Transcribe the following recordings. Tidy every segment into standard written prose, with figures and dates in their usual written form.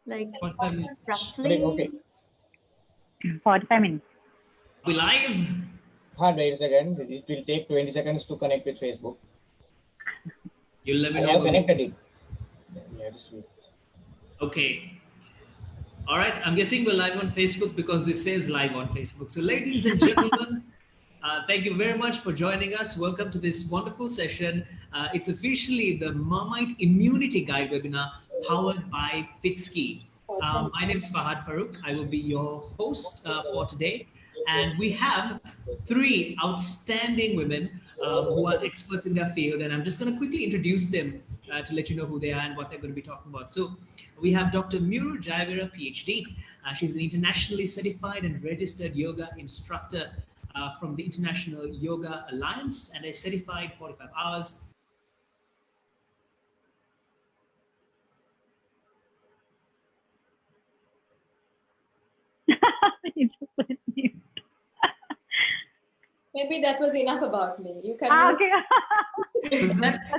Like 45 minutes. roughly. Okay. 45 minutes. We live? Wait a second. It will take 20 seconds to connect with Facebook. You'll let me I know. have connected it. Yeah, just wait. Okay. All right. I'm guessing we're live on Facebook because this says live on Facebook. So ladies and gentlemen, thank you very much for joining us. Welcome to this wonderful session. It's officially the Marmite Immunity Guide webinar powered by Fitzkey. My name is Fahad Farook. I will be your host for today. And we have three outstanding women who are experts in their field. And I'm just going to quickly introduce them to let you know who they are and what they're going to be talking about. So we have Dr.Miuru Jayaweera, PhD. She's an internationally certified and registered yoga instructor from the International Yoga Alliance and a certified 45 hours. Maybe that was enough about me. You can. Okay. Okay,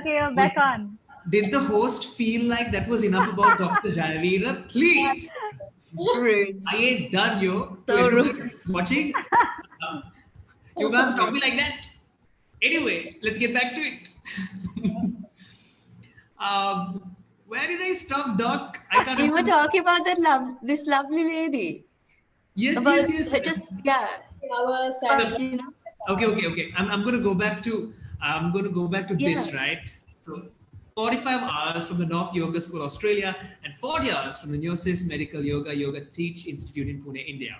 you're back on. Did the host feel like that was enough about Dr. Jayaweera? Please. Rude. I ain't done, yo. So rude. Watching? You can't stop me like that. Anyway, let's get back to it. Where did I stop, Doc? I can't. You were talking about that this lovely lady. Yes, About yes. just yeah. You know. Okay. I'm going to go back to this, Yeah. right? So 45 hours from the North Yoga School, Australia, and 40 hours from the Neosis Medical Yoga Teach Institute in Pune, India.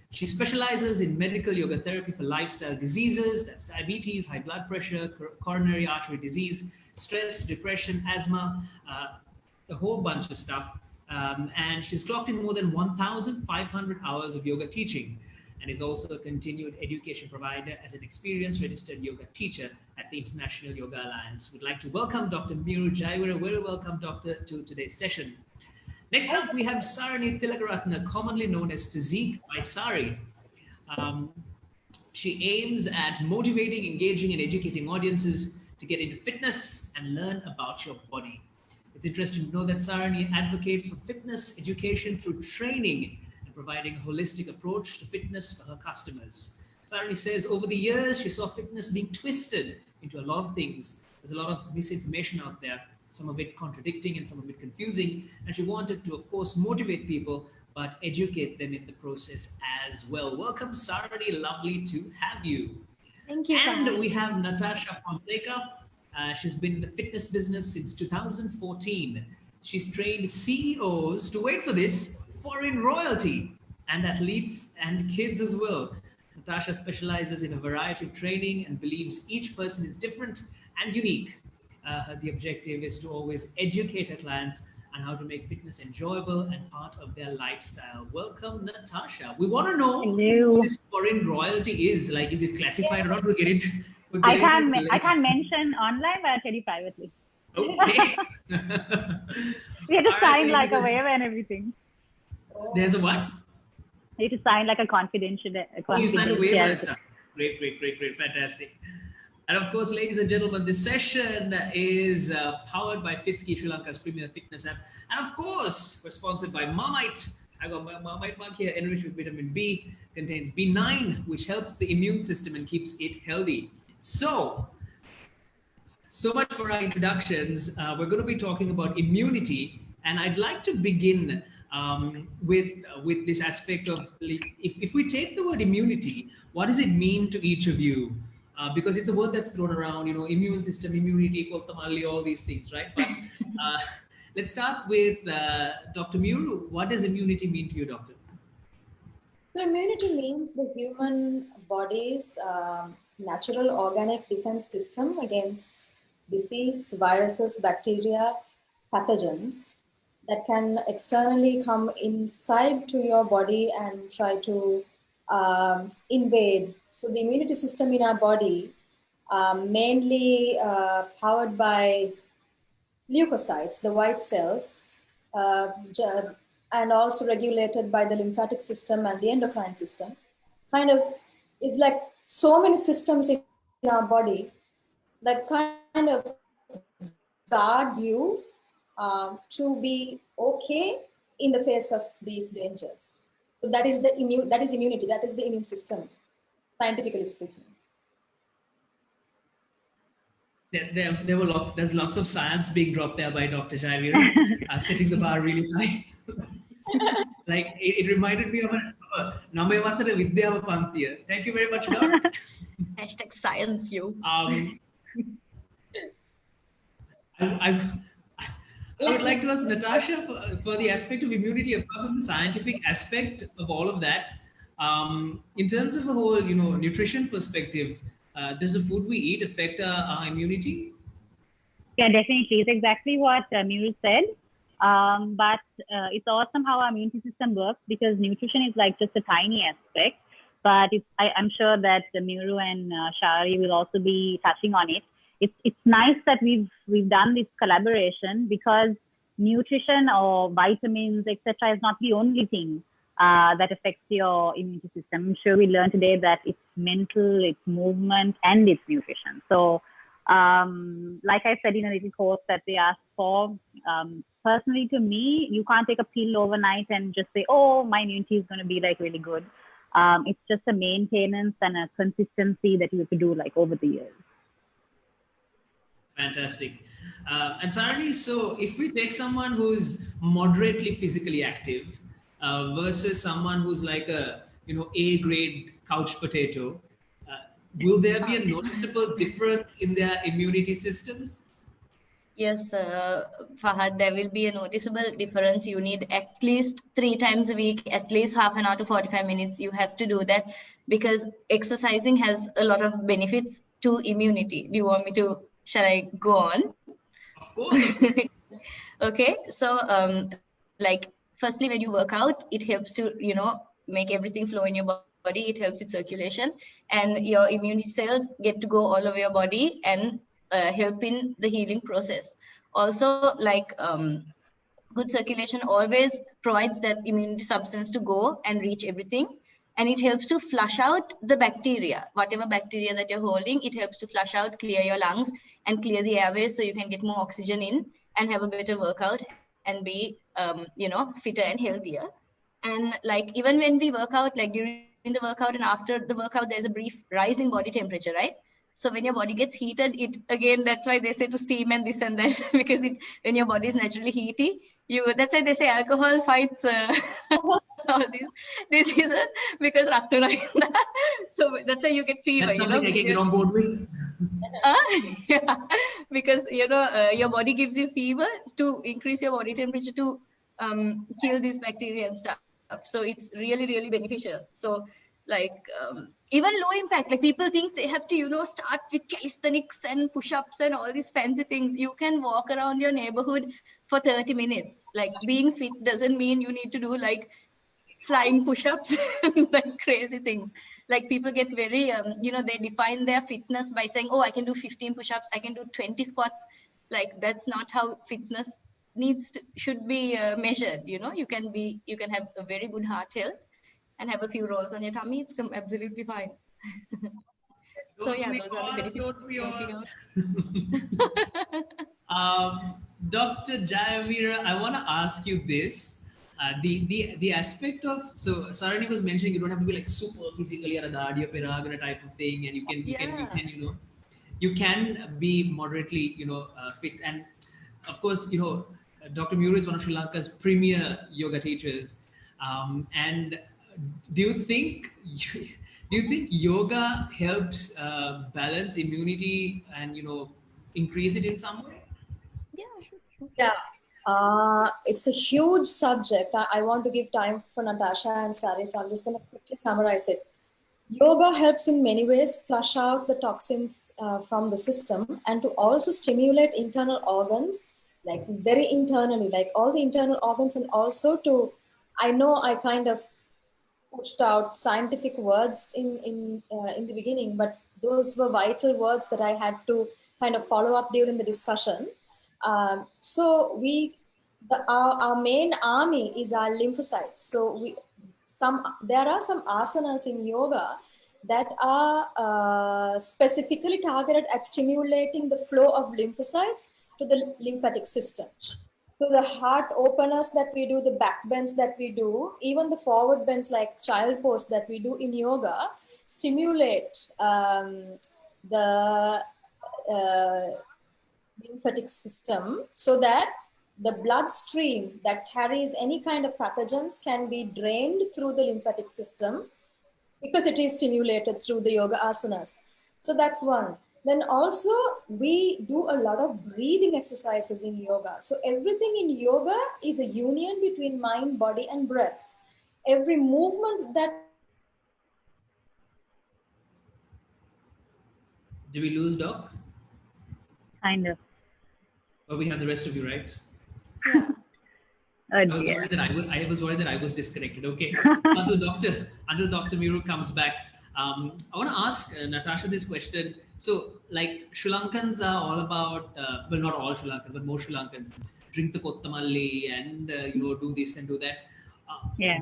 She specializes in medical yoga therapy for lifestyle diseases, that's diabetes, high blood pressure, coronary artery disease, stress, depression, asthma, a whole bunch of stuff. And she's clocked in more than 1,500 hours of yoga teaching and is also a continued education provider as an experienced registered yoga teacher at the International Yoga Alliance. We'd like to welcome Dr. Miuru Jayaweera. Very welcome, Doctor, to today's session. Next up, we have Sarani Tilakaratna, commonly known as Physique by Sari. She aims at motivating, engaging, and educating audiences to get into fitness and learn about your body. It's interesting to know that Sarani advocates for fitness education through training and providing a holistic approach to fitness for her customers. Sarani says over the years, she saw fitness being twisted into a lot of things. There's a lot of misinformation out there, some of it contradicting and some of it confusing. And she wanted to, of course, motivate people, but educate them in the process as well. Welcome, Sarani. Lovely to have you. Thank you. And we have Natasha Fonseka. She's been in the fitness business since 2014. She's trained CEOs to, wait for this, foreign royalty and athletes and kids as well. Natasha specializes in a variety of training and believes each person is different and unique. The objective is to always educate her clients on how to make fitness enjoyable and part of their lifestyle. Welcome, Natasha. We want to know what this foreign royalty is. Like, is it classified or not? We'll get into I can't mention online, but I'll tell you privately. Okay. We have to sign like a waiver and everything. There's a what? You have to sign like a confidential. You signed a waiver. Great, fantastic. And of course, ladies and gentlemen, this session is powered by Fitzkey, Sri Lanka's premier fitness app. And of course, we're sponsored by Marmite. I got my Marmite mug here, enriched with vitamin B, contains B9, which helps the immune system and keeps it healthy. So much for our introductions. We're going to be talking about immunity. And I'd like to begin with this aspect of, if we take the word immunity, what does it mean to each of you? Because it's a word that's thrown around, you know, immune system, immunity, kotamali, all these things, right? But let's start with Dr. Miuru. What does immunity mean to you, doctor? So immunity means the human body's natural organic defense system against disease, viruses, bacteria, pathogens that can externally come inside to your body and try to invade. So the immunity system in our body, mainly powered by leukocytes, the white cells, and also regulated by the lymphatic system and the endocrine system, kind of is like so many systems in our body that kind of guard you to be okay in the face of these dangers. So that is immunity, that is the immune system, scientifically speaking. There's lots of science being dropped there by Dr. Jayaweera, setting the bar really high. Like it reminded me of a number of Vidya Panthia. Thank you very much, Doc. Hashtag science you. I would like to ask Natasha for the aspect of immunity, apart from the scientific aspect of all of that. In terms of a whole, nutrition perspective, does the food we eat affect our immunity? Yeah, definitely. It's exactly what Miuru said. But it's awesome how our immune system works, because nutrition is like just a tiny aspect. But I'm sure that Miuru and Shari will also be touching on it. It's nice that we've done this collaboration, because nutrition or vitamins, etc., is not the only thing that affects your immune system. I'm sure we learned today that it's mental, it's movement, and it's nutrition. So, like I said in a little course that they asked for, personally to me, you can't take a pill overnight and just say, oh, my immunity is going to be like really good. It's just a maintenance and a consistency that you have to do like over the years. Fantastic. And Sarani, so if we take someone who's moderately physically active versus someone who's like a, A-grade couch potato, will there be a noticeable difference in their immunity systems? Yes, Fahad, there will be a noticeable difference. You need at least 3 times a week, at least half an hour to 45 minutes. You have to do that, because exercising has a lot of benefits to immunity. Do you want me to, shall I go on? Of course. Okay, so like firstly, when you work out, it helps to, make everything flow in your body. It helps with circulation, and your immunity cells get to go all over your body and help in the healing process. Also, like good circulation always provides that immunity substance to go and reach everything, and it helps to flush out the bacteria. Whatever bacteria that you're holding, it helps to flush out, clear your lungs and clear the airways, so you can get more oxygen in and have a better workout and be fitter and healthier. And like even when we work out, like during the workout and after the workout, there's a brief rise in body temperature, right? So when your body gets heated, that's why they say to steam and this and that, because when your body is naturally heaty, that's why they say alcohol fights all these diseases, because so that's why you get fever. That's something I can get on board with. Yeah, because your body gives you fever to increase your body temperature to kill these bacteria and stuff. So it's really, really beneficial. So like even low impact, like people think they have to start with calisthenics and push-ups and all these fancy things. You can walk around your neighborhood for 30 minutes. Like being fit doesn't mean you need to do like flying push-ups and like crazy things. Like people get very they define their fitness by saying, oh, I can do 15 push-ups, I can do 20 squats. Like that's not how fitness should be measured. You can have a very good heart health and have a few rolls on your tummy. It's absolutely fine. So yeah, those are the benefits of working out. Dr. Jayaweera, I want to ask you this. The aspect of, so Sarani was mentioning you don't have to be like super physically or a Dadia Piragana type of thing, and you can be moderately fit. And of course, Dr.Miuru is one of Sri Lanka's premier yoga teachers. And do you think yoga helps balance immunity and increase it in some way? Yeah, sure. Yeah, it's a huge subject. I want to give time for Natasha and Sari, so I'm just going to quickly summarize it. Yoga helps in many ways flush out the toxins from the system, and to also stimulate internal organs, like very internally, like all the internal organs, and also to, I know I kind of pushed out scientific words in the beginning, but those were vital words that I had to kind of follow up during the discussion. So our main army is our lymphocytes. So there are some asanas in yoga that are specifically targeted at stimulating the flow of lymphocytes to the lymphatic system. So the heart openers that we do, the back bends that we do, even the forward bends like child pose that we do in yoga stimulate the lymphatic system so that the bloodstream that carries any kind of pathogens can be drained through the lymphatic system because it is stimulated through the yoga asanas. So that's one. Then also we do a lot of breathing exercises in yoga. So everything in yoga is a union between mind, body, and breath. Every movement that... Did we lose Doc? Kind of. Or we have the rest of you, right? Yeah. I was worried that I was disconnected. Okay, until Dr.Miuru comes back, I want to ask Natasha this question. So, like Sri Lankans are all about, well, not all Sri Lankans, but most Sri Lankans drink the kottamalli and do this and do that. Yeah.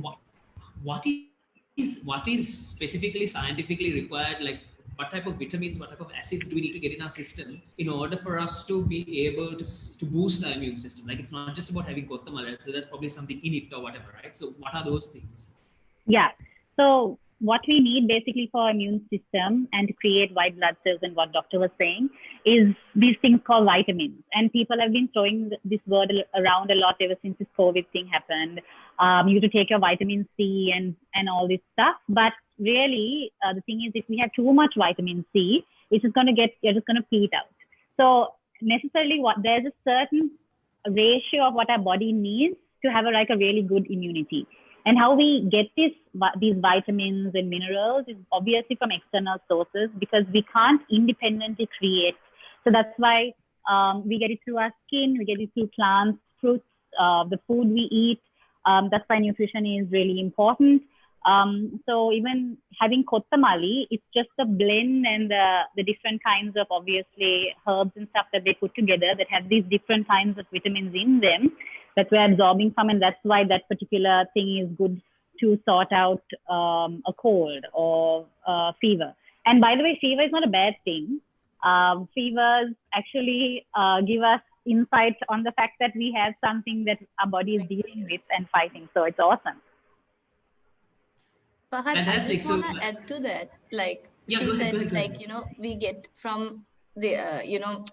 What is specifically scientifically required? Like, what type of vitamins, what type of acids do we need to get in our system in order for us to be able to boost our immune system? Like, it's not just about having kottamalli, so there's probably something in it or whatever, right? So what are those things? Yeah. So what we need basically for our immune system and to create white blood cells, and what doctor was saying, is these things called vitamins. And people have been throwing this word around a lot ever since this COVID thing happened. You have to take your vitamin C and all this stuff. But really, the thing is, if we have too much vitamin C, you're just going to pee it out. So necessarily, there's a certain ratio of what our body needs to have a really good immunity. And how we get these vitamins and minerals is obviously from external sources, because we can't independently create. So that's why we get it through our skin, we get it through plants, fruits, the food we eat. That's why nutrition is really important. So even having kottamalli, it's just a blend and the different kinds of obviously herbs and stuff that they put together that have these different kinds of vitamins in them that we're absorbing from, and that's why that particular thing is good to sort out a cold or fever. And by the way, fever is not a bad thing. Fevers actually give us insight on the fact that we have something that our body is dealing with and fighting. So it's awesome. Fahad, I just want to add to that. Like she said, like, we get from the,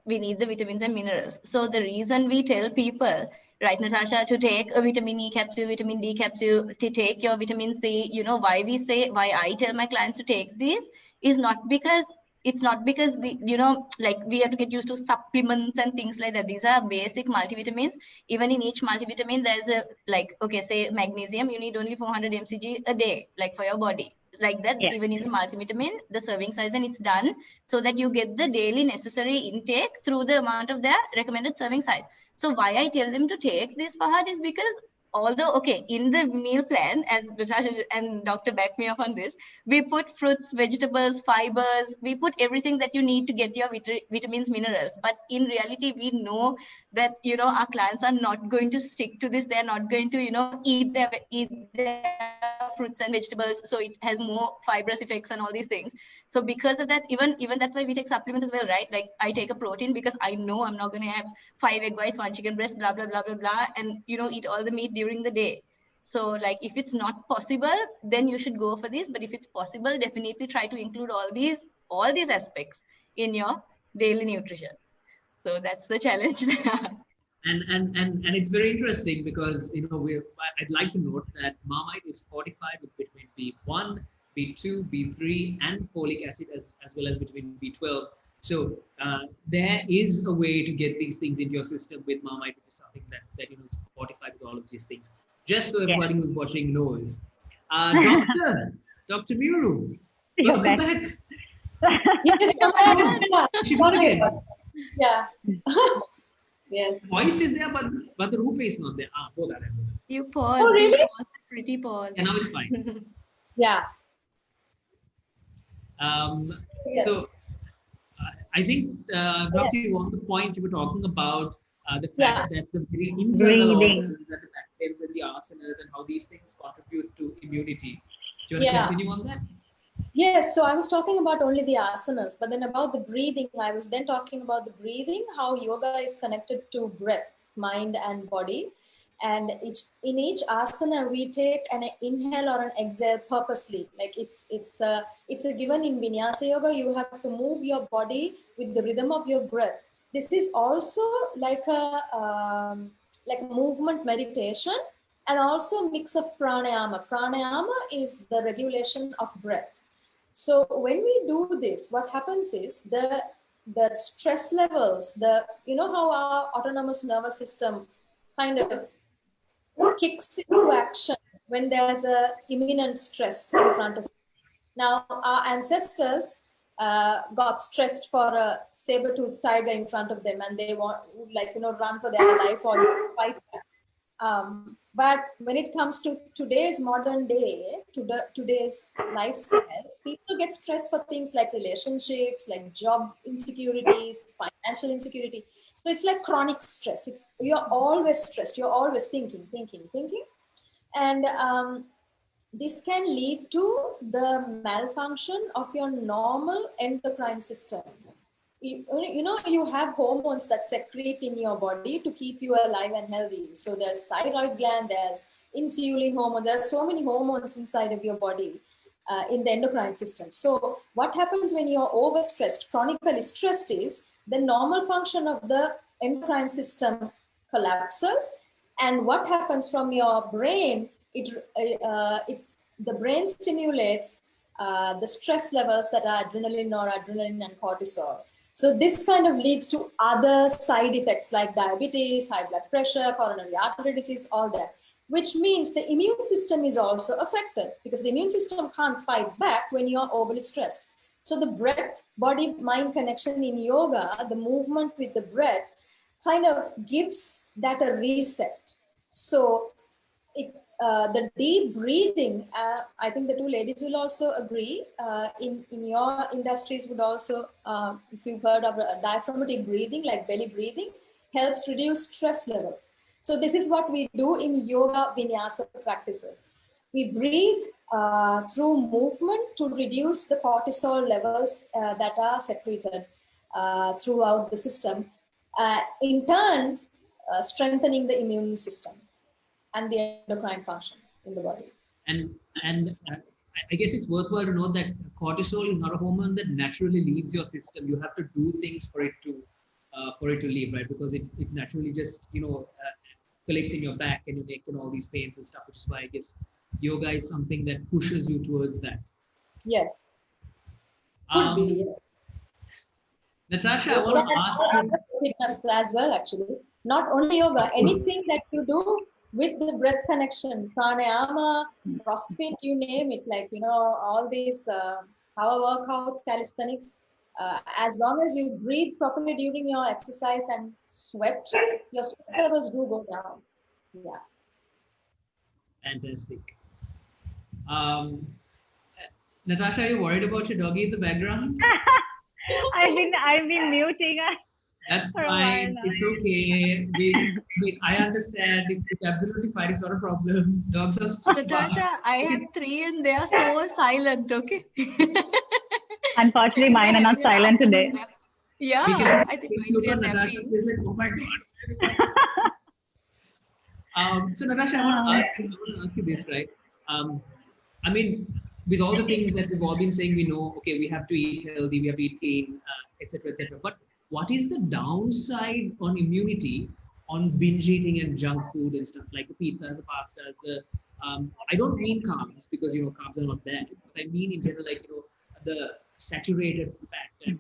we need the vitamins and minerals. So the reason we tell people, right, Natasha, to take a vitamin E capsule, vitamin D capsule, to take your vitamin C, why I tell my clients to take these is not because we have to get used to supplements and things like that. These are basic multivitamins. Even in each multivitamin, there's say magnesium, you need only 400 mcg a day, like for your body. Like that, yeah. Even in the multivitamin, the serving size, and it's done so that you get the daily necessary intake through the amount of their recommended serving size. So why I tell them to take this, Fahad, is because although, in the meal plan, and Natasha and Doctor back me up on this, we put fruits, vegetables, fibers, we put everything that you need to get your vitamins, minerals. But in reality, we know that, our clients are not going to stick to this. They're not going to, eat their fruits and vegetables. So it has more fibrous effects and all these things. So because of that, even that's why we take supplements as well, right? Like I take a protein because I know I'm not going to have 5 egg whites, 1 chicken breast, blah, blah, blah, blah, blah, and, eat all the meat during the day. So like if it's not possible, then you should go for this. But if it's possible, definitely try to include all these aspects in your daily nutrition. So that's the challenge. And it's very interesting because I'd like to note that Marmite is fortified with vitamin B1, B2, B3, and folic acid as well as vitamin B12. So there is a way to get these things into your system with Marmite, which is something that is fortified with all of these things. Just so everybody who's watching knows. Dr. Miuru, welcome back. Yes, come again. Yeah. Yeah. Voice is there, but the rupee is not there. Both are there. You paused. Oh, really? You paused, pretty pause. And now it's fine. Yeah. Yes. So I think, Dr. On the point you were talking about the fact that the very internal organs, that the bacteria and the asanas and how these things contribute to immunity. Do you want to continue on that? Yes, so I was talking about only the asanas, but then about the breathing, I was then talking about the breathing, how yoga is connected to breath, mind and body. And in each asana, we take an inhale or an exhale purposely. Like it's a given in Vinyasa Yoga, you have to move your body with the rhythm of your breath. This is also like like movement meditation and also mix of pranayama. Pranayama is the regulation of breath. So when we do this, what happens is the stress levels, how our autonomous nervous system kind of kicks into action when there's a imminent stress in front of us. Now, our ancestors got stressed for a saber-toothed tiger in front of them, and they run for their life or fight back. But when it comes to today's modern day, today's lifestyle, people get stressed for things like relationships, like job insecurities, financial insecurity. So it's like chronic stress. You're always stressed. You're always thinking. And this can lead to the malfunction of your normal endocrine system. You have hormones that secrete in your body to keep you alive and healthy. So there's thyroid gland, there's insulin hormone, there's so many hormones inside of your body in the endocrine system. So what happens when you're overstressed, chronically stressed, is the normal function of the endocrine system collapses. And what happens from your brain, the brain stimulates the stress levels that are adrenaline, noradrenaline, and cortisol. So this kind of leads to other side effects like diabetes, high blood pressure, coronary artery disease, all that, which means the immune system is also affected because the immune system can't fight back when you're overly stressed. So the breath, body, mind connection in yoga, the movement with the breath kind of gives that a reset. So the deep breathing, I think the two ladies will also agree, in your industries would also, if you've heard of diaphragmatic breathing, like belly breathing, helps reduce stress levels. So this is what we do in yoga vinyasa practices. We breathe through movement to reduce the cortisol levels that are secreted throughout the system, in turn strengthening the immune system and the endocrine function in the body. And I guess it's worthwhile to note that cortisol is not a hormone that naturally leaves your system. You have to do things for it to leave, right? Because it naturally just collects in your back and your neck and all these pains and stuff, which is why I guess yoga is something that pushes you towards that. Yes. Could be, yes. Natasha, I want to ask you. Fitness as well, actually. Not only yoga, anything that you do with the breath connection, pranayama, CrossFit, you name it, all these power workouts, calisthenics, as long as you breathe properly during your exercise and sweat, your stress levels do go down. Yeah. Fantastic. Natasha, are you worried about your doggy in the background? I've been muting her. That's fine. It's okay. I understand. It's absolutely fine. It's not a problem. Dogs are supposed Natasha, I have 3 and they are so silent, okay? Unfortunately, mine are not silent today. Yeah, I think look at Natasha's face like, oh my God. So Natasha, I want to ask you this, right? I mean, with all the things that we've all been saying, we know, okay, we have to eat healthy, we have to eat clean, etc., etc. But what is the downside on immunity on binge eating and junk food and stuff like the pizzas, the pastas, I don't mean carbs because carbs are not bad, but I mean in general the saturated fat and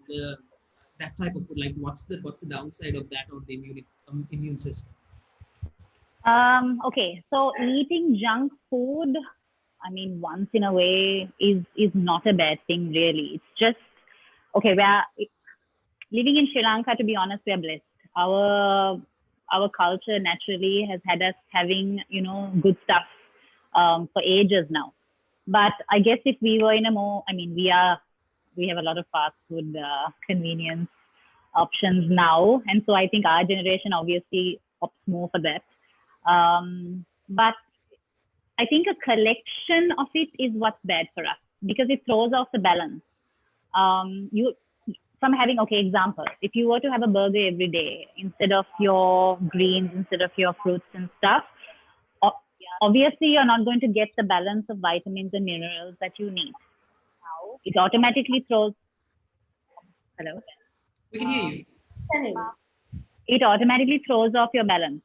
that type of food. Like what's the downside of that on the immune system? Okay, so eating junk food, I mean, once in a way is not a bad thing, really. It's just, okay, living in Sri Lanka, to be honest, we are blessed. Our culture naturally has had us having, good stuff for ages now. But I guess if we were in a more, we have a lot of fast food convenience options now. And so I think our generation obviously opts more for that. But I think a collection of it is what's bad for us. because it throws off the balance. From having, okay, example, if you were to have a burger every day instead of your greens, instead of your fruits and stuff, obviously you're not going to get the balance of vitamins and minerals that you need. It automatically throws, hello? We can hear you. It automatically throws off your balance.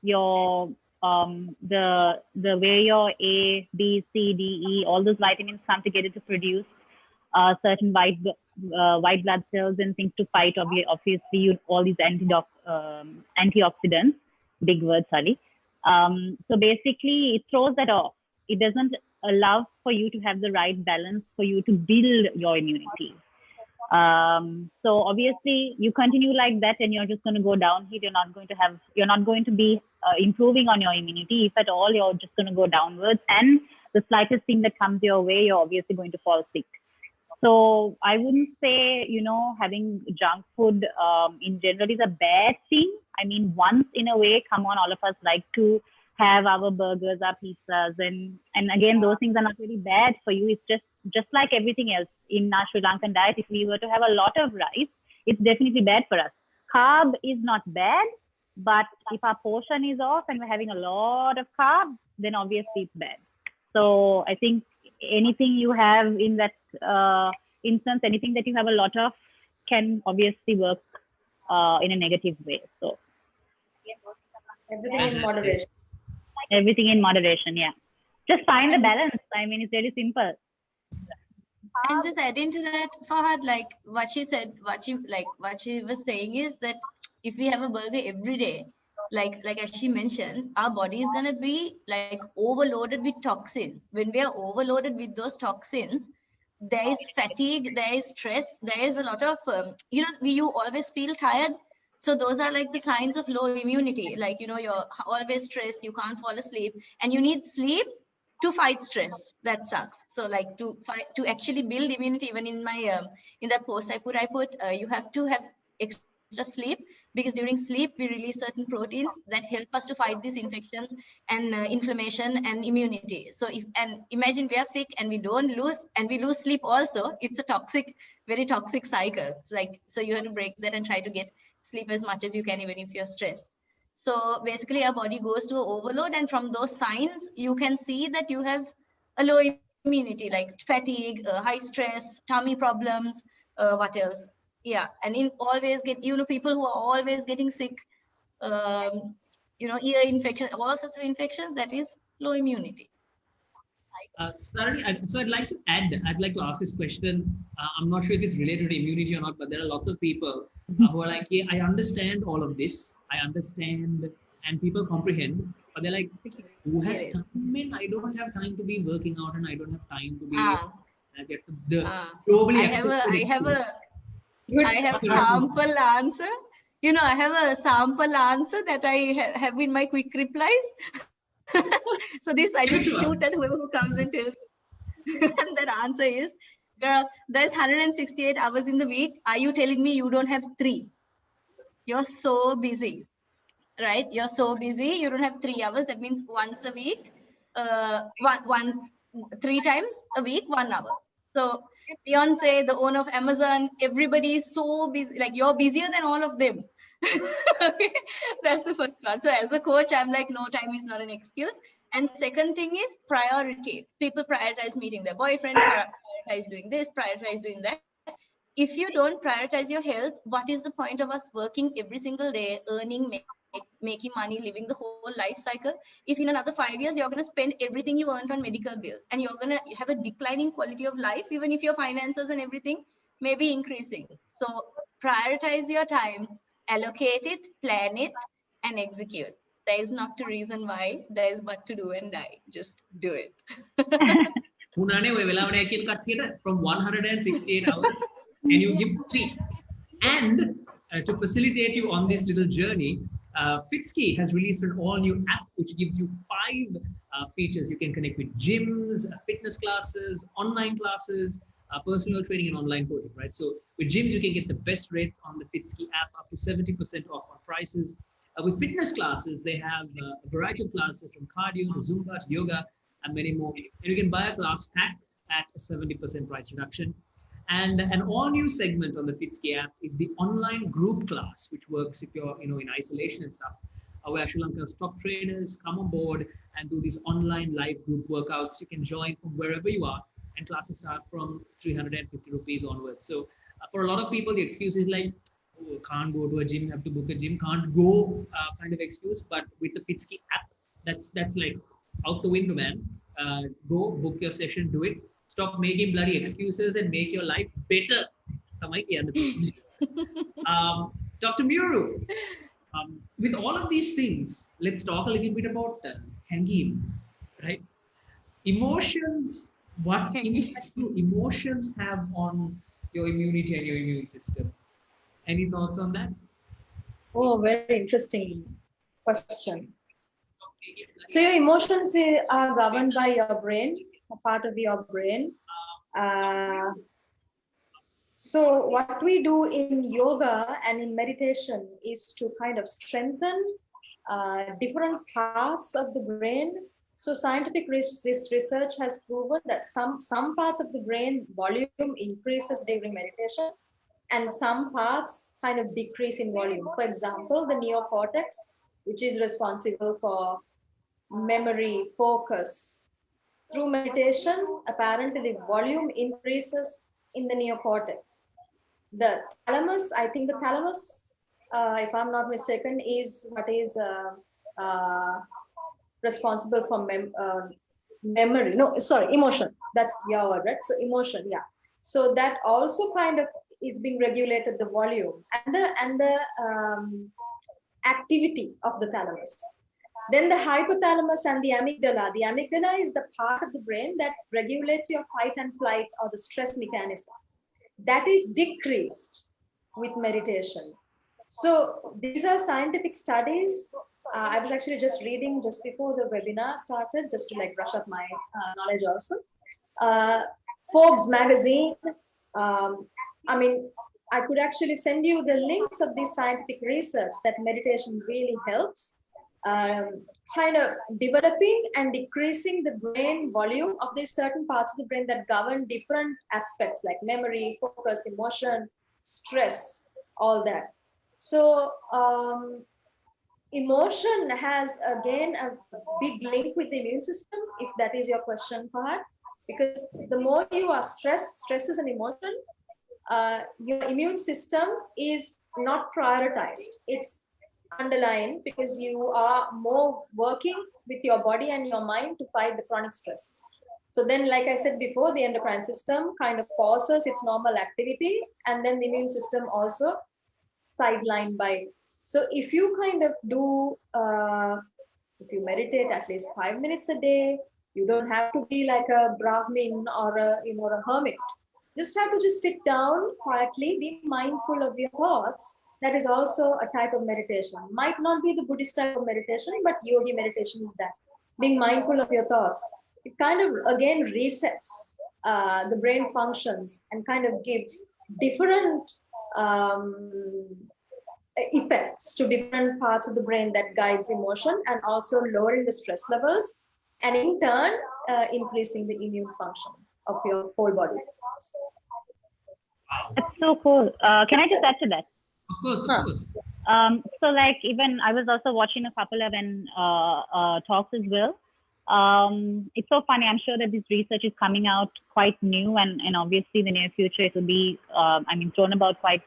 Your the way your A, B, C, D, E, all those vitamins come together to produce certain white blood cells and things to fight obviously all these antioxidants. Big word, sorry. So basically, it throws that off. It doesn't allow for you to have the right balance for you to build your immunity. So obviously you continue like that and you're just going to go downhill. You're not going to be improving on your immunity. If at all, you're just going to go downwards, and the slightest thing that comes your way, you're obviously going to fall sick. So I wouldn't say, having junk food in general is a bad thing. I mean, once in a way, come on, all of us like to have our burgers, our pizzas, and again, those things are not really bad for you. It's just like everything else in our Sri Lankan diet. If we were to have a lot of rice, it's definitely bad for us. Carb is not bad, but if our portion is off and we're having a lot of carbs, then obviously it's bad. So I think anything you have in that instance, anything that you have a lot of can obviously work in a negative way. So Everything in moderation. Everything in moderation, yeah. Just find the balance. I mean, it's very simple. And just adding to that, Fahad, like what she said, what she was saying is that if we have a burger every day, like as she mentioned, our body is gonna be like overloaded with toxins. When we are overloaded with those toxins, there is fatigue, there is stress, there is a lot of you always feel tired. So those are like the signs of low immunity. Like you're always stressed, you can't fall asleep, and you need sleep to fight stress. That sucks. So like to actually build immunity, even in my in that post I put you have to have extra sleep, because during sleep we release certain proteins that help us to fight these infections and inflammation and immunity. So imagine we are sick and we lose sleep also. It's a very toxic cycle. It's like, so you have to break that and try to get sleep as much as you can, even if you're stressed. So basically our body goes to overload, and from those signs you can see that you have a low immunity, like fatigue, high stress, tummy problems, what else? Yeah, and always get, people who are always getting sick, ear infection, all sorts of infections, that is low immunity. So I'd like to ask this question. I'm not sure if it's related to immunity or not, but there are lots of people who are like, yeah, I understand all of this. I understand, and people comprehend, but they're like, who has time? I don't have time to be working out, and I don't have time to be globally accepted. I have a sample answer. I have a sample answer that I have in my quick replies. So this I just shoot at whoever comes and tells me. And that answer is, girl, there's 168 hours in the week. Are you telling me you don't have 3? You're so busy, right? You're so busy. You don't have 3 hours. That means once a week, 3 times a week, 1 hour. So Beyonce, the owner of Amazon, everybody is so busy. Like, you're busier than all of them. Okay, that's the first one. So as a coach, I'm like, no, time is not an excuse. And second thing is priority. People prioritize meeting their boyfriend, prioritize doing this, prioritize doing that. If you don't prioritize your health, what is the point of us working every single day, earning, making money, living the whole life cycle, if in another 5 years you're going to spend everything you earned on medical bills, and you're going to have a declining quality of life, even if your finances and everything may be increasing. So prioritize your time, allocate it, plan it, and execute. There is not a reason why, there is but to do and die. Just do it. From 168 hours, and you give 3. And to facilitate you on this little journey, Fitzkey has released an all-new app which gives you 5 features. You can connect with gyms, fitness classes, online classes, personal training, and online coaching, right? So with gyms, you can get the best rates on the Fitzkey app, up to 70% off on prices. With fitness classes, they have a variety of classes from cardio to Zumba to yoga and many more. And you can buy a class pack at a 70% price reduction. And an all-new segment on the Fitzkey app is the online group class, which works if you're in isolation and stuff, where Sri Lanka's top traders come on board and do these online live group workouts. You can join from wherever you are, and classes start from 350 rupees onwards. So for a lot of people, the excuse is like, oh, can't go to a gym, have to book a gym, can't go kind of excuse. But with the Fitzkey app, that's like out the window, man. Go book your session, do it. Stop making bloody excuses and make your life better. Dr.Miuru, with all of these things, let's talk a little bit about Hygiene, right? Emotions, what impact do emotions have on your immunity and your immune system? Any thoughts on that? Oh, very interesting question. So your emotions are governed by your brain, a part of your brain. So what we do in yoga and in meditation is to kind of strengthen different parts of the brain. So scientific this research has proven that some parts of the brain volume increases during meditation, and some parts kind of decrease in volume. For example, the neocortex, which is responsible for memory, focus. Through meditation, apparently the volume increases in the neocortex. The thalamus, I think the thalamus, if I'm not mistaken, is what is responsible for memory. No, sorry, emotion. That's your word, right? So emotion, yeah. So that also kind of is being regulated, the volume and the activity of the thalamus. Then the hypothalamus and the amygdala. The amygdala is the part of the brain that regulates your fight and flight or the stress mechanism. That is decreased with meditation. So these are scientific studies. I was actually just reading just before the webinar started, just to like brush up my knowledge also. Forbes magazine. I mean, I could actually send you the links of this scientific research that meditation really helps. Kind of developing and decreasing the brain volume of these certain parts of the brain that govern different aspects like memory, focus, emotion, stress, all that. So emotion has again a big link with the immune system, if that is your question, Fahad, because the more you are stressed, stress is an emotion, your immune system is not prioritized. It's underlined because you are more working with your body and your mind to fight the chronic stress. So then, like I said before, the endocrine system kind of pauses its normal activity, and then the immune system also sidelined by. So if you kind of do, if you meditate at least 5 minutes a day, you don't have to be like a Brahmin or a hermit. Just have to just sit down quietly, be mindful of your thoughts. That is also a type of meditation. Might not be the Buddhist type of meditation, but yogi meditation is that. Being mindful of your thoughts. It kind of, again, resets the brain functions and kind of gives different effects to different parts of the brain that guides emotion, and also lowering the stress levels, and in turn, increasing the immune function of your whole body. That's so cool. Can I just add to that? Of course, of course. So like even I was also watching a couple of talks as well. It's so funny. I'm sure that this research is coming out quite new, and obviously in the near future it will be, thrown about quite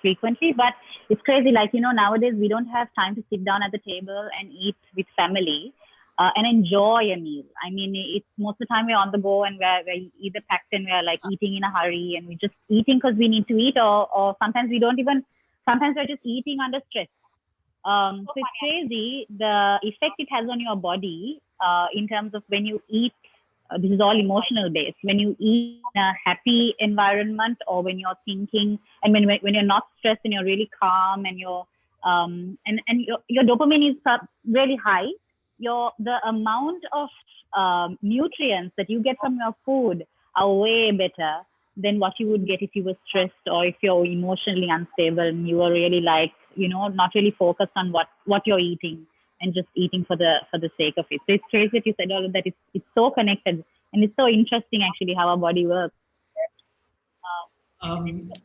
frequently. But it's crazy. Like, nowadays we don't have time to sit down at the table and eat with family and enjoy a meal. I mean, it's most of the time we're on the go, and we're either packed and we're like eating in a hurry, and we're just eating because we need to eat, or sometimes we don't even. Sometimes we're just eating under stress. So it's crazy the effect it has on your body in terms of when you eat. This is all emotional based. When you eat in a happy environment, or when you're thinking, and when you're not stressed and you're really calm, and you're your dopamine is really high. The amount of nutrients that you get from your food are way better than what you would get if you were stressed, or if you're emotionally unstable and you were really like, not really focused on what you're eating and just eating for the sake of it. So it's crazy that you said all of that. It's so connected. And it's so interesting actually how our body works.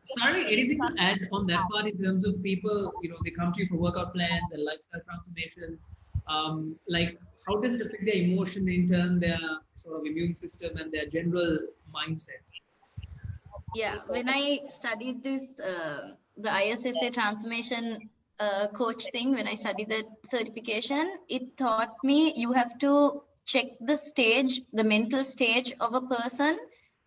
Sorry, anything to add on that part in terms of people, they come to you for workout plans and lifestyle transformations. Like, how does it affect their emotion in turn, their sort of immune system and their general mindset? Yeah, when I studied this, the ISSA transformation coach thing, when I studied that certification, it taught me you have to check the stage, the mental stage of a person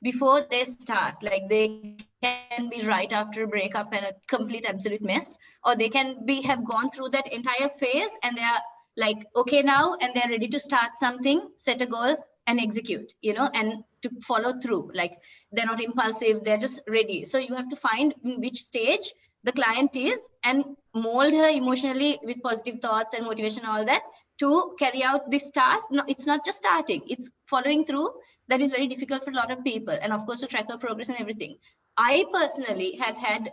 before they start. Like they can be right after a breakup and a complete absolute mess, or they can have gone through that entire phase and they are like, okay now, and they're ready to start something, set a goal and execute, and to follow through. Like they're not impulsive, they're just ready. So you have to find in which stage the client is and mold her emotionally with positive thoughts and motivation, all that, to carry out this task. No, it's not just starting, it's following through. That is very difficult for a lot of people, and of course to track her progress and everything. I personally have had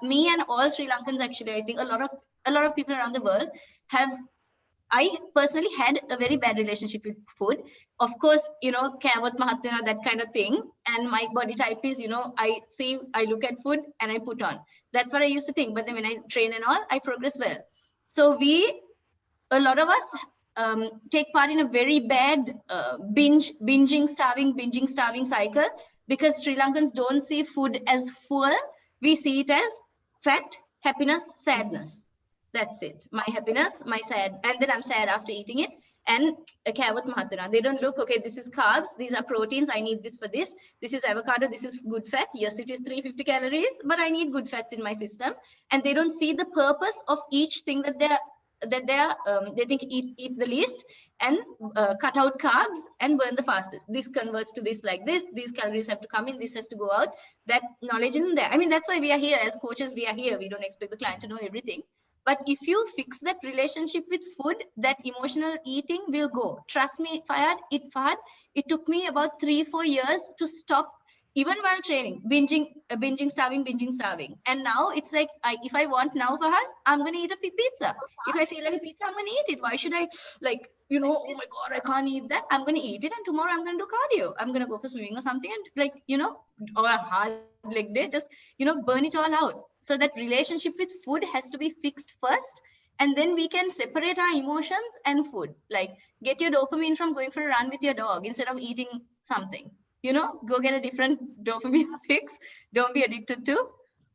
me and all Sri Lankans, actually, I think a lot of people around the world have. I personally had a very bad relationship with food. Of course, Kawat Mahatma, that kind of thing. And my body type is, I look at food and I put on. That's what I used to think. But then when I train and all, I progress well. So a lot of us take part in a very bad binging, starving cycle, because Sri Lankans don't see food as fuel. We see it as fat, happiness, sadness. That's it. My happiness, my sad, and then I'm sad after eating it. And Kawat Mahatma, they don't look, okay, this is carbs, these are proteins, I need this for this. This is avocado, this is good fat. Yes, it is 350 calories, but I need good fats in my system. And they don't see the purpose of each thing that they think eat the least and cut out carbs and burn the fastest. This converts to this like this. These calories have to come in. This has to go out. That knowledge isn't there. I mean, that's why we are here as coaches. We are here. We don't expect the client to know everything. But if you fix that relationship with food, that emotional eating will go. Trust me, Fahad, it took me about 3-4 years to stop, even while training, binging, starving. And now it's like, if I want now, Fahad, I'm going to eat a pizza. If I feel like a pizza, I'm going to eat it. Why should I, oh my God, I can't eat that. I'm going to eat it. And tomorrow I'm going to do cardio. I'm going to go for swimming or something. And or a hard leg day, just, burn it all out. So that relationship with food has to be fixed first. And then we can separate our emotions and food. Like get your dopamine from going for a run with your dog instead of eating something. Go get a different dopamine fix. Don't be addicted to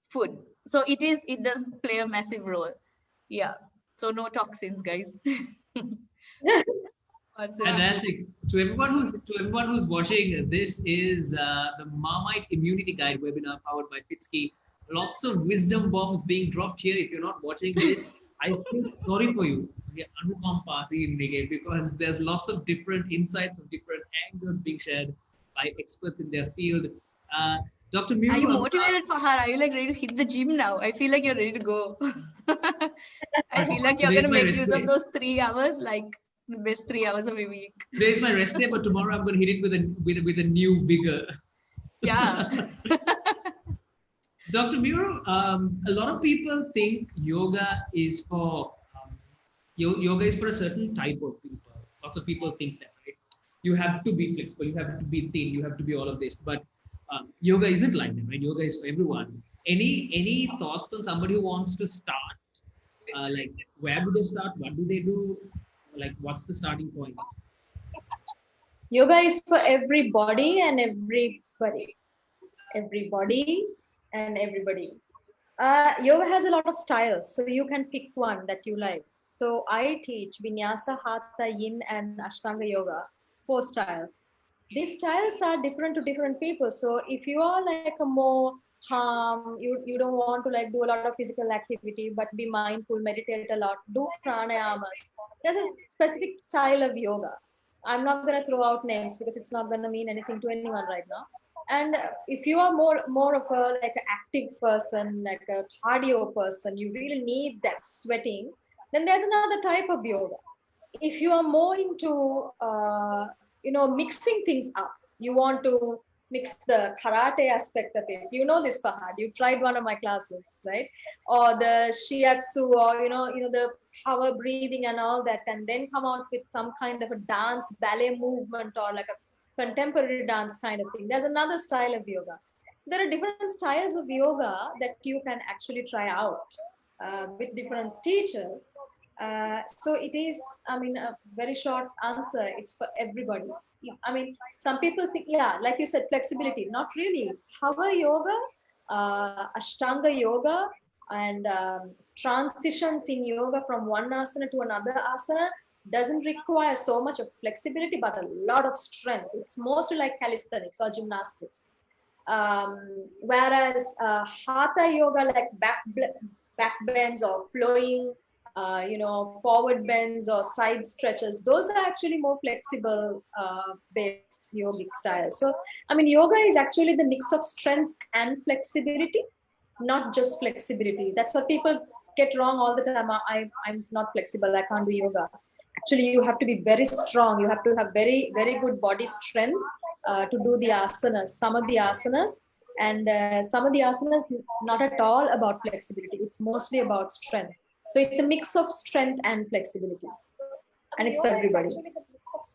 food. So it does play a massive role. Yeah. So no toxins, guys. Fantastic. To everyone who's watching, this is the Marmite Immunity Guide webinar powered by Fitzkey. Lots of wisdom bombs being dropped here. If you're not watching this, I feel sorry for you. Because there's lots of different insights from different angles being shared by experts in their field. Dr. Miuru, are you motivated, Fahad? Are you ready to hit the gym now? I feel like you're ready to go. I feel like you're going to make use of those 3 hours, like the best 3 hours of a week. Today's my rest day, but tomorrow I'm going to hit it with a new vigor. Yeah. Dr. Miuru, a lot of people think yoga is for a certain type of people. Lots of people think that, right? You have to be flexible, you have to be thin, you have to be all of this. But yoga isn't like that, right? Yoga is for everyone. Any thoughts on somebody who wants to start? Like, where do they start? What do they do? Like, what's the starting point? Yoga is for everybody and everybody. Everybody and everybody. Yoga has a lot of styles, so you can pick one that you like. So I teach Vinyasa, Hatha, Yin, and Ashtanga Yoga, 4 styles. These styles are different to different people. So if you are like a more you don't want to do a lot of physical activity, but be mindful, meditate a lot, do pranayamas. There's a specific style of yoga. I'm not going to throw out names because it's not going to mean anything to anyone right now. And if you are more of a an active person, like a cardio person, you really need that sweating, then there's another type of yoga. If you are more into mixing things up, you want to mix the karate aspect of it. You know this, Fahad. You tried one of my classes, right? Or the shiatsu, or the power breathing and all that, and then come out with some kind of a dance ballet movement, or like a contemporary dance kind of thing. There's another style of yoga. So there are different styles of yoga that you can actually try out with different teachers. So it is, I mean, a very short answer. It's for everybody. I mean, some people think, yeah, like you said, flexibility. Not really. Power yoga, Ashtanga yoga, and transitions in yoga from one asana to another asana doesn't require so much of flexibility, but a lot of strength. It's mostly like calisthenics or gymnastics. Whereas hatha yoga, like back bends or flowing, forward bends or side stretches, those are actually more flexible based yogic styles. So, I mean, yoga is actually the mix of strength and flexibility, not just flexibility. That's what people get wrong all the time. I'm not flexible, I can't do yoga. Actually, you have to be very strong. You have to have very, very good body strength to do the asanas, some of the asanas. And some of the asanas, not at all about flexibility. It's mostly about strength. So it's a mix of strength and flexibility. And it's for everybody.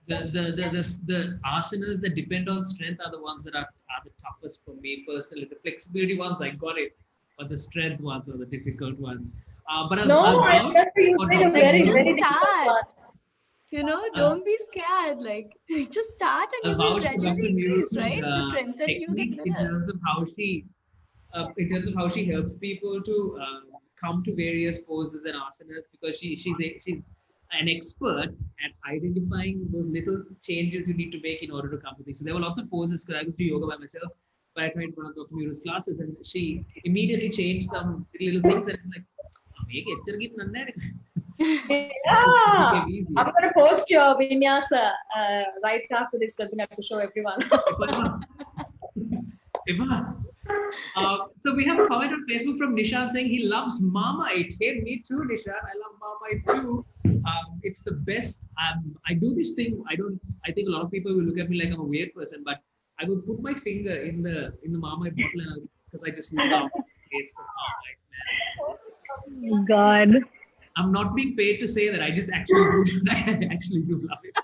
The asanas that depend on strength are the ones that are the toughest for me personally. The flexibility ones, I got it. But the strength ones are the difficult ones. But I guess you made a very, very difficult one. Don't be scared. Like, just start and you will gradually increase, right? The strength that you get better. In terms of how she helps people to come to various poses and asanas, because she's an expert at identifying those little changes you need to make in order to come to things. So there were lots of poses, because I used to do yoga by myself, but I tried one of Dr.Miuru's classes, and she immediately changed some little things, and I'm like, yeah, I'm going to post your vinyasa right after this webinar to show everyone. So we have a comment on Facebook from Nishan saying he loves Marmite. Hey, me too, Nishan. I love Marmite too. It's the best. I do this thing. I think a lot of people will look at me like I'm a weird person, but I will put my finger in the Marmite bottle because I just love the taste of Marmite, man. God. I'm not being paid to say that. I just actually do. I actually do love it.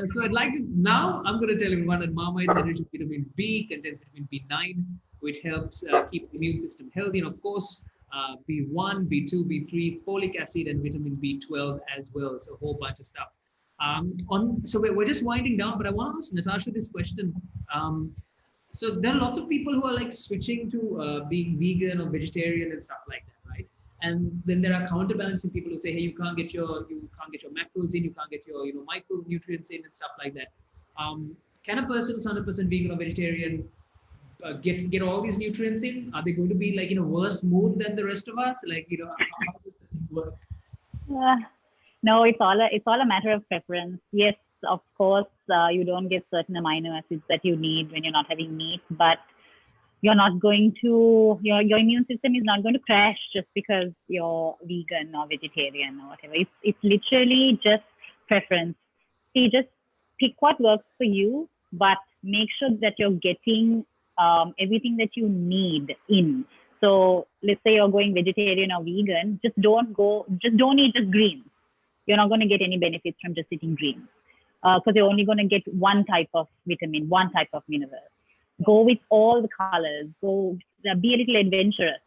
So I'd like to, now I'm going to tell everyone that Marmite's enriched with vitamin B contains vitamin B9, which helps keep the immune system healthy. And of course, B1, B2, B3, folic acid, and vitamin B12 as well. So a whole bunch of stuff. So we're just winding down, but I want to ask Natasha this question. So there are lots of people who are like switching to being vegan or vegetarian and stuff like that, right? And then there are counterbalancing people who say, hey, you can't get your macros in, you can't get your micronutrients in and stuff like that. Can a person who's 100% vegan or vegetarian get all these nutrients in? Are they going to be like in a worse mood than the rest of us? Like, how does this work? No, it's all a matter of preference. Yes, of course, you don't get certain amino acids that you need when you're not having meat, but you're not going to, your immune system is not going to crash just because you're vegan or vegetarian or whatever. It's literally just preference. See, just pick what works for you, but make sure that you're getting everything that you need in. So let's say you're going vegetarian or vegan, just don't eat just greens. You're not going to get any benefits from just eating greens because you're only going to get one type of vitamin, one type of mineral. Go with all the colors. Be a little adventurous.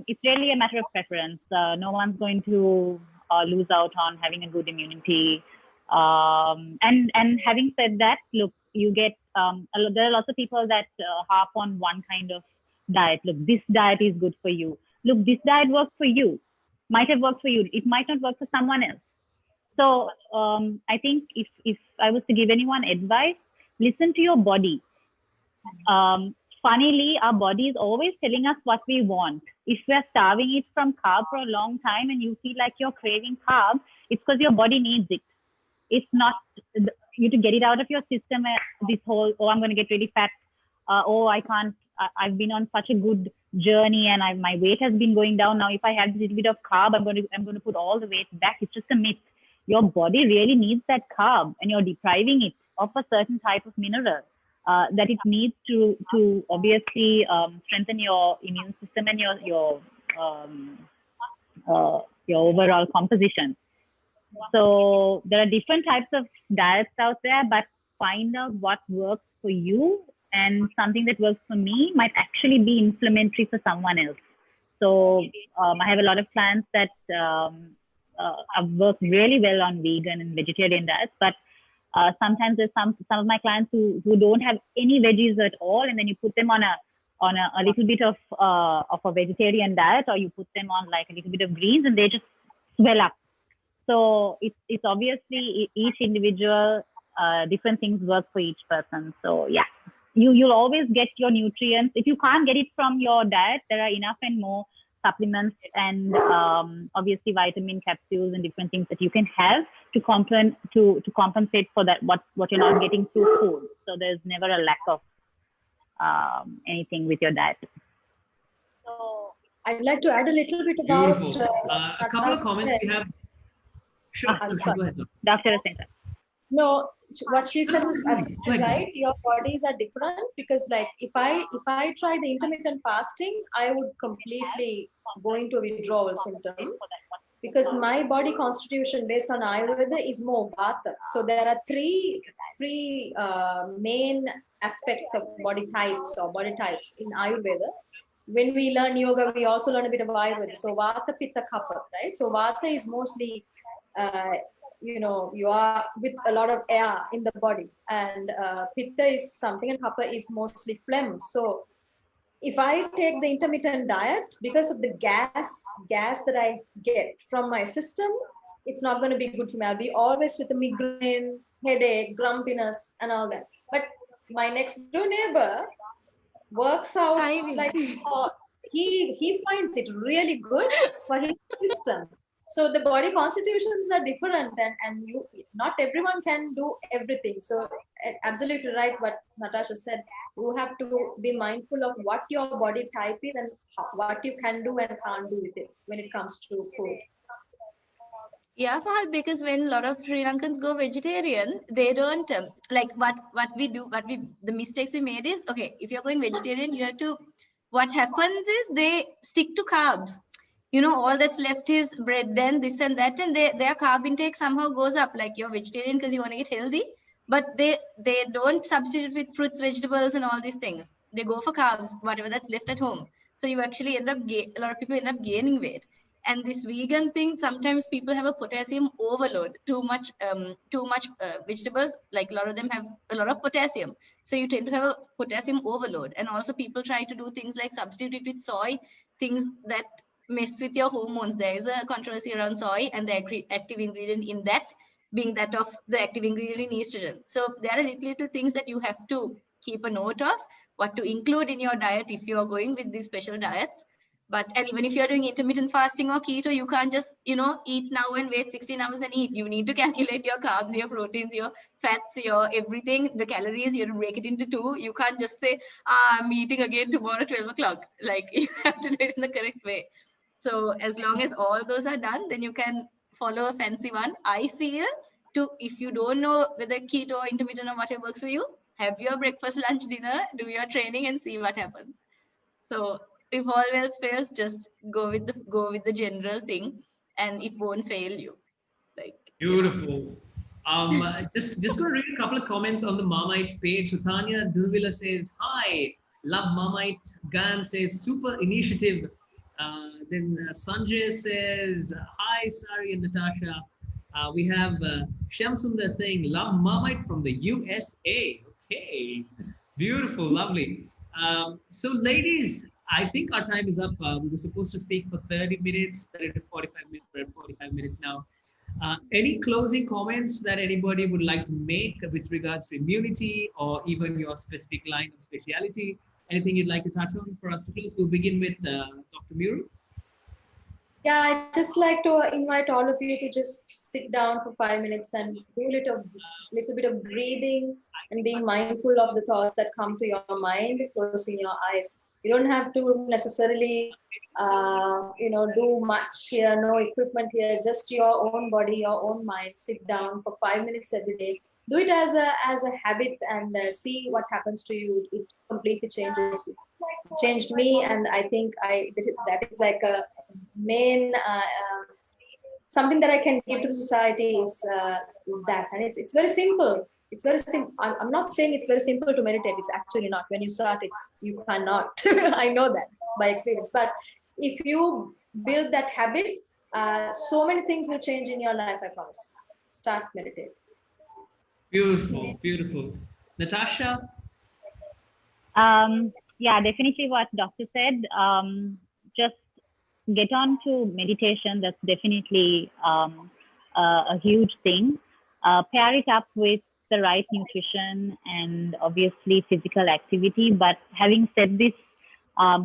It's really a matter of preference. No one's going to lose out on having a good immunity. And having said that, look, you get there are lots of people that harp on one kind of diet. Look, this diet is good for you. Look, this diet works for you. Might have worked for you. It might not work for someone else. So I think if I was to give anyone advice, listen to your body. Funnily, our body is always telling us what we want. If we're starving it from carb for a long time and you feel like you're craving carb, it's because your body needs it. It's not you to get it out of your system. This whole, I'm going to get really fat. I can't. I've been on such a good journey and my weight has been going down. Now, if I have a little bit of carb, I'm going to put all the weight back. It's just a myth. Your body really needs that carb, and you're depriving it of a certain type of mineral that it needs to obviously strengthen your immune system and your overall composition. So there are different types of diets out there, but find out what works for you, and something that works for me might actually be inflammatory for someone else. So I have a lot of clients that have worked really well on vegan and vegetarian diets, but sometimes there's some of my clients who don't have any veggies at all, and then you put them on a little bit of a vegetarian diet, or you put them on like a little bit of greens, and they just swell up. So it's obviously each individual, different things work for each person. So yeah, you'll always get your nutrients. If you can't get it from your diet, there are enough and more supplements and obviously vitamin capsules and different things that you can have to compensate for that what you're not getting through food. So there's never a lack of anything with your diet. So I'd like to add a little bit about a couple of comments we have. Sure, go ahead. Dr. Fonseka. No, what she said was absolutely right. Your bodies are different, because like if I try the intermittent fasting, I would completely go into a withdrawal symptom, because my body constitution based on Ayurveda is more Vata. So there are three main aspects of body types in Ayurveda. When we learn yoga, we also learn a bit of Ayurveda. So Vata, Pitta, Kapha, right? So Vata is mostly you are with a lot of air in the body, and Pitta is something, and Kapha is mostly phlegm. So if I take the intermittent diet, because of the gas that I get from my system, it's not going to be good for me. I'll be always with a migraine, headache, grumpiness, and all that. But my next door neighbor works out like he finds it really good for his system. So the body constitutions are different, and not everyone can do everything. So absolutely right what Natasha said. You have to be mindful of what your body type is and what you can do and can't do with it when it comes to food. Yeah, Fahad, because when a lot of Sri Lankans go vegetarian, they don't like what we do. The mistakes we made is, okay, if you're going vegetarian, you have to. What happens is they stick to carbs. All that's left is bread and this and that, and their carb intake somehow goes up. Like you're vegetarian because you want to get healthy, but they don't substitute with fruits, vegetables, and all these things. They go for carbs, whatever that's left at home. So you actually end up a lot of people end up gaining weight. And this vegan thing, sometimes people have a potassium overload. Too much vegetables, like a lot of them have a lot of potassium. So you tend to have a potassium overload. And also people try to do things like substitute it with soy, things that mess with your hormones. There is a controversy around soy and the active ingredient in that being that of the active ingredient in estrogen. So there are little things that you have to keep a note of, what to include in your diet if you are going with these special diets. And even if you're doing intermittent fasting or keto, you can't just, eat now and wait 16 hours and eat. You need to calculate your carbs, your proteins, your fats, your everything, the calories. You have to break it into two. You can't just say, I'm eating again tomorrow, 12 o'clock. Like you have to do it in the correct way. So as long as all those are done, then you can follow a fancy one. I feel if you don't know whether keto or intermittent or whatever works for you, have your breakfast, lunch, dinner, do your training and see what happens. So if all else fails, just go with the general thing, and it won't fail you. Like beautiful. Just going to read a couple of comments on the Marmite page. So Tanya Durvila says, "Hi, love Marmite." Gan says, "Super initiative." Then Sanjay says, "Hi, Sari and Natasha." We have Shamsundar saying, "Love Marmite from the USA." Okay, beautiful, lovely. So ladies, I think our time is up. We were supposed to speak for 30 minutes, 30 to 45 minutes. We're at 45 minutes now. Any closing comments that anybody would like to make with regards to immunity or even your specific line of speciality? Anything you'd like to touch on for us to close? We'll begin with Dr.Miuru. Yeah, I'd just like to invite all of you to just sit down for 5 minutes and do a little bit of breathing and being mindful of the thoughts that come to your mind, closing your eyes. You don't have to necessarily, do much here, no equipment here, just your own body, your own mind. Sit down for 5 minutes every day. Do it as a habit and see what happens to you. It completely changes. It changed me, and I think that is like a main something that I can give to the society is that, and it's very simple. It's very simple. I'm not saying it's very simple to meditate. It's actually not. When you start, you cannot. I know that by experience. But if you build that habit, so many things will change in your life. I promise. Start meditating. Beautiful, beautiful. Natasha? Yeah, definitely what Doctor said. Just get on to meditation. That's definitely a huge thing. Pair it up with the right nutrition and obviously physical activity. But having said this,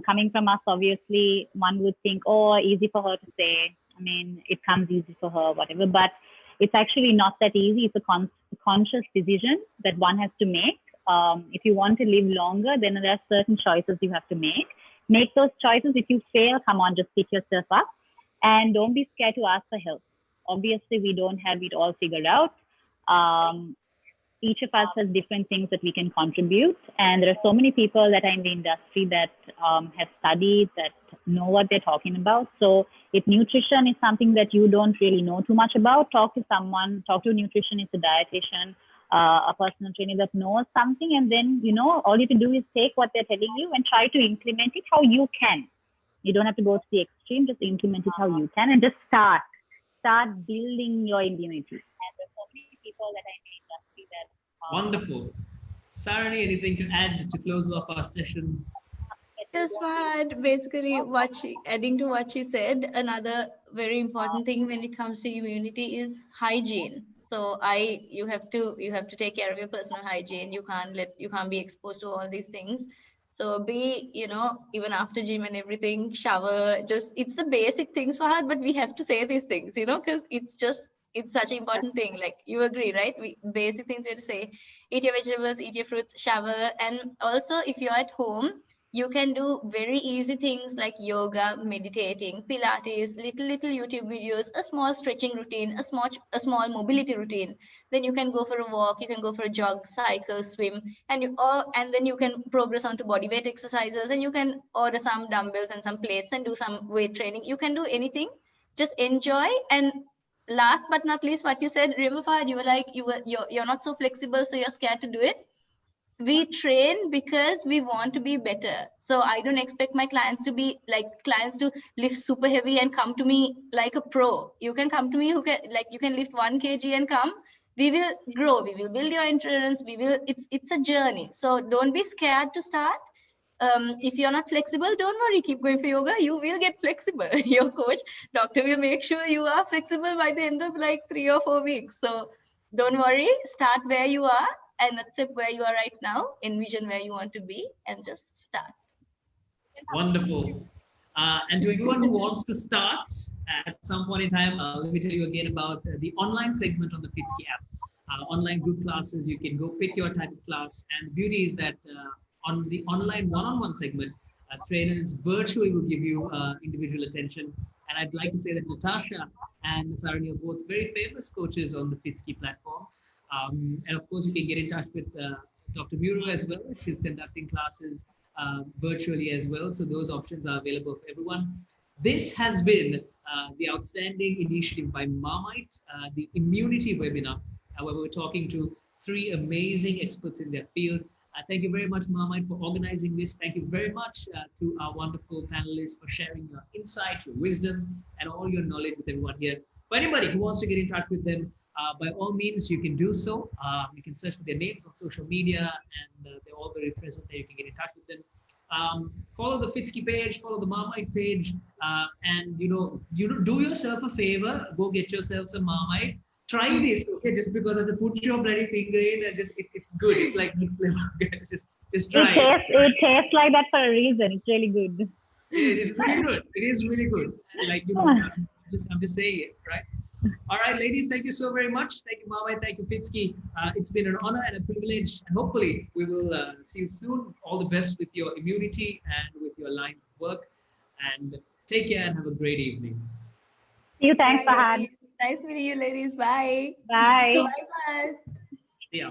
coming from us, obviously one would think, oh, easy for her to say. I mean, it comes easy for her, whatever. But it's actually not that easy. It's a conscious decision that one has to make. If you want to live longer, then there are certain choices you have to make. Make those choices. If you fail, come on, just pick yourself up. And don't be scared to ask for help. Obviously, we don't have it all figured out. Each of us has different things that we can contribute. And there are so many people that are in the industry that have studied, that know what they're talking about. So if nutrition is something that you don't really know too much about, talk to someone, talk to a nutritionist, a dietitian, a personal trainer that knows something. And then, you know, all you can do is take what they're telling you and try to implement it how you can. You don't have to go to the extreme, just implement it how you can and just start building your immunity. And there's so many people that are in the industry that wonderful. Sarani, anything to add to close off our session? Just Fahad, basically adding to what she said, another very important thing when it comes to immunity is hygiene. So you have to take care of your personal hygiene. You can't be exposed to all these things. So be, you know, even after gym and everything, shower, it's the basic things, Fahad, but we have to say these things, you know, because it's such an important thing. Like, you agree, right? Basic things we have to say: eat your vegetables, eat your fruits, shower. And also, if you're at home, you can do very easy things like yoga, meditating, Pilates, little YouTube videos, a small stretching routine, a small mobility routine. Then you can go for a walk, you can go for a jog, cycle, swim, and then you can progress onto body weight exercises, and you can order some dumbbells and some plates and do some weight training. You can do anything. Just enjoy. And last but not least, what you said, remember, Fahad, you were like, you're not so flexible, so you're scared to do it. We train because we want to be better. So I don't expect my clients to lift super heavy and come to me like a pro. You can come to me you can lift 1 kg and come. We will grow. We will build your endurance. It's a journey. So don't be scared to start. If you're not flexible, don't worry. Keep going for yoga. You will get flexible. Your coach, doctor will make sure you are flexible by the end of like 3 or 4 weeks. So don't worry. Start where you are and accept where you are right now. Envision where you want to be and just start. Wonderful. And to everyone who wants to start at some point in time, let me tell you again about the online segment on the Fitzkey app. Online group classes, you can go pick your type of class. And the beauty is that on the online one-on-one segment, trainers virtually will give you individual attention. And I'd like to say that Natasha and Sarani are both very famous coaches on the Fitzkey platform. And of course, you can get in touch with Dr.Miuru as well. She's conducting classes virtually as well. So those options are available for everyone. This has been the outstanding initiative by Marmite, the immunity webinar, where we're talking to 3 amazing experts in their field. Thank you very much, Marmite, for organizing this. Thank you very much to our wonderful panelists for sharing your insight, your wisdom, and all your knowledge with everyone here. For anybody who wants to get in touch with them, by all means, you can do so. You can search for their names on social media, and they're all very present there. You can get in touch with them. Follow the Fitzkey page, follow the Marmite page, and you do yourself a favor. Go get yourself some Marmite. Try this, okay? Just because of the put your bloody finger in, and it's good. It's like next level. just try it. It tastes like that for a reason. It's really good. It is really good. It is really good. Like, I'm just saying it, right? All right, ladies, thank you so very much. Thank you, Marmite. Thank you, Fitzkey. It's been an honor and a privilege, and hopefully we will see you soon. All the best with your immunity and with your lines of work. And take care and have a great evening. See you. Thanks, Fahad. Nice meeting you, ladies. Bye. Bye. Bye. Yeah.